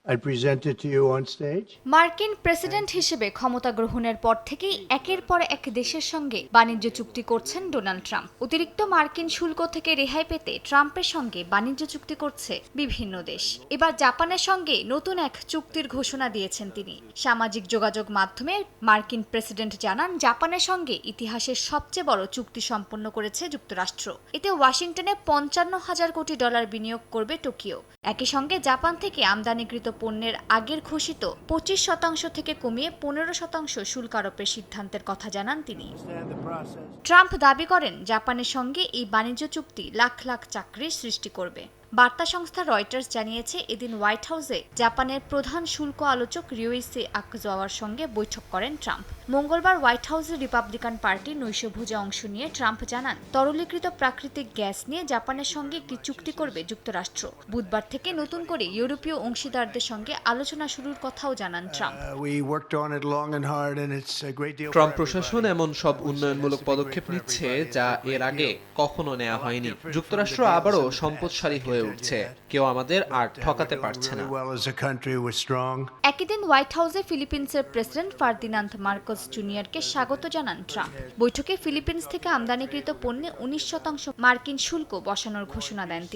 I present it to you on stage. মার্কিন president হিসেবে ক্ষমতা গ্রহণের পর থেকেই একের পর এক দেশের সঙ্গে বাণিজ্য চুক্তি করছেন ডোনাল্ড ট্রাম্প। অতিরিক্ত মার্কিন শুল্ক থেকে রেহাই পেতে ট্রাম্পের সঙ্গে বাণিজ্য চুক্তি করছে বিভিন্ন দেশ। এবার জাপানের সঙ্গে নতুন এক চুক্তির ঘোষণা দিয়েছেন তিনি। সামাজিক যোগাযোগ মাধ্যমে মার্কিন প্রেসিডেন্ট জানান, জাপানের সঙ্গে ইতিহাসের সবচেয়ে বড় চুক্তি সম্পন্ন করেছে যুক্তরাষ্ট্র। এতে ওয়াশিংটনে $৫৫,০০০ কোটি বিনিয়োগ করবে টোকিও। একই সঙ্গে জাপান থেকে আমদানিকৃত পণ্যের আগের ঘোষিত ২৫% থেকে কমিয়ে ১৫% শুল্ক আরোপের সিদ্ধান্তের কথা জানান তিনি। ট্রাম্প দাবি করেন, জাপানের সঙ্গে এই বাণিজ্য চুক্তি লাখ লাখ চাকরির সৃষ্টি করবে। বার্তা সংস্থা রয়টার্স জানিয়েছে, এদিন হোয়াইট হাউসে জাপানের প্রধান শুল্ক আলোচক রিওইসি আকজাওয়ার সঙ্গে বৈঠক করেন ট্রাম্প। মঙ্গলবার হোয়াইট হাউসে রিপাবলিকান পার্টির নৈশভোজে অংশ নিয়ে ট্রাম্প জানান, তরলীকৃত প্রাকৃতিক গ্যাস নিয়ে জাপানের সঙ্গে একটি চুক্তি করবে যুক্তরাষ্ট্র। বুধবার থেকে নতুন করে ইউরোপীয় অংশীদারদের সঙ্গে আলোচনা শুরুর কথাও জানান ট্রাম্প। ট্রাম্প প্রশাসন এমন সব উন্নয়নমূলক পদক্ষেপ নিচ্ছে যা এর আগে কখনো নেওয়া হয়নি। যুক্তরাষ্ট্র আবারও সম্পদশালী হয়ে উঠছে। কেউ আমাদের আর ঠকাতে পারছে না। একই দিন হোয়াইট হাউসে ফিলিপিন্সের প্রেসিডেন্ট ফার্দিনান্দ মার্কোস জুনিয়রকে স্বাগত জানান ট্রাম্প। বৈঠকে ফিলিপিন্স থেকে আমদানিকৃত পণ্যে ১৯% মার্কিন শুল্ক বসানোর ঘোষণা দেন তিনি।